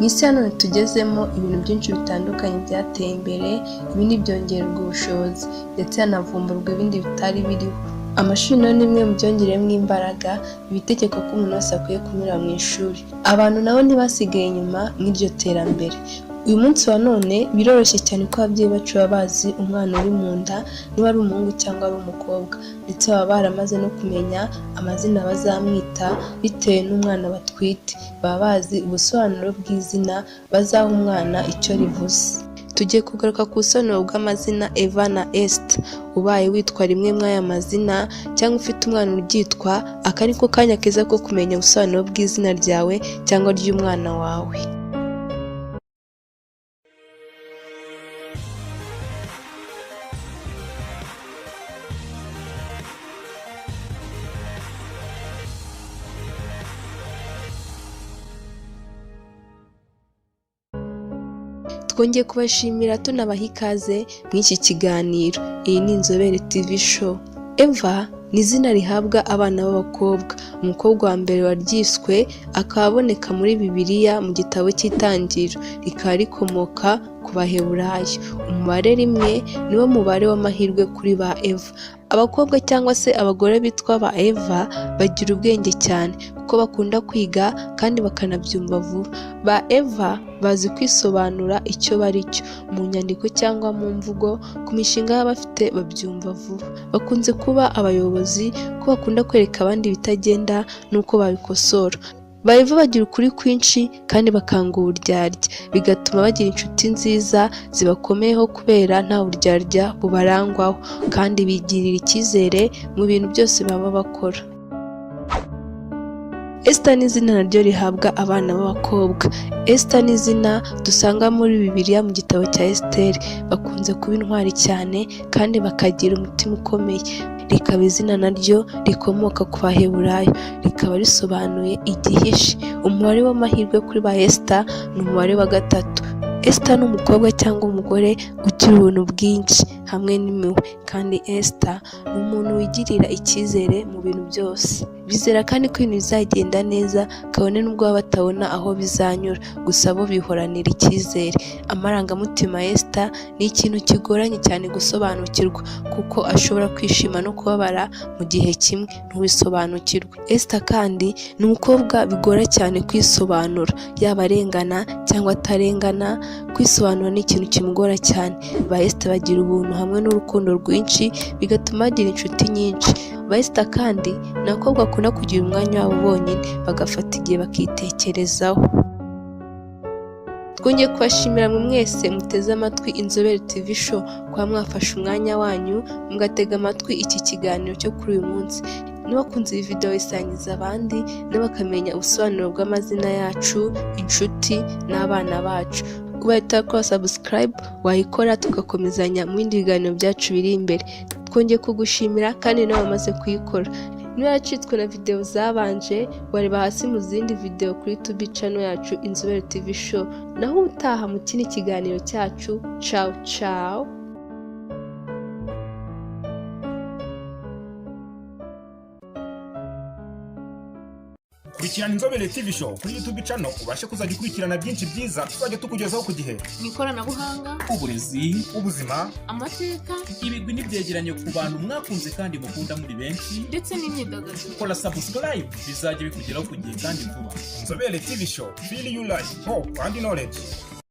Mw'isi ya none tugezemo ibintu byinshi bitandukanye byateye imbere, ibindi byongererwa ubushobozi ndetse hanavumburwa ibindi bitari biriho. Amashuri nayo ni imwe mu byongereyemo imbaraga, ibitegeko ko umuntu wese akwiye kunyura mu ishuri. Abantu nabo ntibasigaye inyuma mw'iryo terambere. Uyu munsi wa none biroroshye cyane ko ababyeyi bacu baba bazi umwana uri mu nda niba ari umuhungu cyangwa ari umukobwa, ndetse baba baramaze no kumenya amazina bazamwita bitewe n'umwana batwite. Baba bazi ubusobanuro bw'izina bazaha umwana icyo rivuze. Tugiye kugaruka ku busobanuro bw'amazina Eva na Esther. Ubaye witwa rimwe mw'aya mazina cyangwa ufite umwana uryitwa, aka ni ko kanya keza ko kumenya ubusobanuro bw'izina ryawe cyangwa ry'umwana wawe. Twongeye kubashimira tunabaha ikaze mw'iki kiganiro. Iyi ni Inzobere TV show. Eva ni izina rihabwa abana b'abakobwa. Umukobwa wa mbere waryiswe akaba aboneka muri Bibiliya mu gitabo cy'Itangiriro, rikaba rikomoka ku Baheburayo. Umubare rimwe niwo mubare w'amahirwe kuri ba Eva. Abakobwa cyangwa se abagore bitwa ba Eva bagira ubwenge cyane kuko bakunda kwiga kandi bakanabyumva vuba. Ba Eva bazi kwisobanura icyo bari cyo mu nyandiko cyangwa mu mvugo, ku mishinga baba bafite babyumva vuba. Bakunze kuba abayobozi ko bakunda kwereka abandi ibitagenda n'uko babikosora. Ba Eva bagira ukuri kwinshi kandi bakanga uburyarya, bigatuma bagira inshuti nziza zibakomeyeho kubera nta buryarya bubarangwaho, kandi bigirira icyizere mu bintu byose baba bakora. Esther ni izina naryo rihabwa abana b'abakobwa. Esther ni izina dusanga muri Bibiliya mu gitabo cya Esther. Bakunze kuba intwari cyane kandi bakagira umutima ukomeye. Rikaba izina naryo rikomoka ku Baheburayo, rikaba risobanuye igihishe. Umubare w'amahirwe kuri ba Esther ni umubare wa 3. Esther ni umukobwa cyangwa umugore ugira ubuntu bwinshi hamwe n'impuhwe, kandi Esther ni umuntu wigirira icyizere mu bintu byose. Bizera kandi ko ibintu bizagenda neza kabone n'ubwo baba batabona aho bizanyura, gusa bo bihoranira icyizere. Amarangamutima ya Esther ni ikintu kigoranye cyane gusobanukirwa kuko ashobora kwishima no kubabara mu gihe kimwe ntubisobanukirwe. Esther kandi ni umukobwa bigora cyane kwisobanura, yaba arengana cyangwa atarengana. Kwisobanura ni ikintu kimugora cyane. Ba Esther bagira ubuntu hamwe n'urukundo rwinshi, bigatuma bagira inshuti nyinshi. Ba Esther kandi ni abakobwa bakunda kugira umwanya wabo bonyine, bagafata igihe bakitekerezaho. Twongeye kubashimira mwe mwese muteze amatwi Inzobere TV show, kuba mwafashe umwanya wanyu mugatega amatwi iki kiganiro cyo kuri uyu munsi. Nibakunze iyi video isangiza abandi n'abakamenya ubusobanuro bw'amazina yacu, inshuti n'abana bacu. Ubaye utakora subscribe wayikora, tugakomezanya mu bindi biganiro byacu biri imbere. Twongeye kugushimira kandi nawe wamaze kuyikora. Niba yaracitswe na video zabanje, wareba hasi mu zindi video kuri YouTube channel yacu Inzobere TV show. Naho utaha mu kindi kiganiro cyacu. Ciao ciao. Kurikirana Inzobere TV show kuri YouTube channel ubashe kuzajya ukurikirana byinshi byiza tuzajya tukugezaho ku gihe. Ikoranabuhanga, uburezi, ubuzima, amateka, ibigwi n'ibyegeranyo ku bantu mwakunze kandi mukunda muri benshi, ndetse n'imyidagaduro. Kora subscribe bizajya bikugeraho ku gihe kandi vuba. Inzobere TV show, feel you life, hope and knowledge.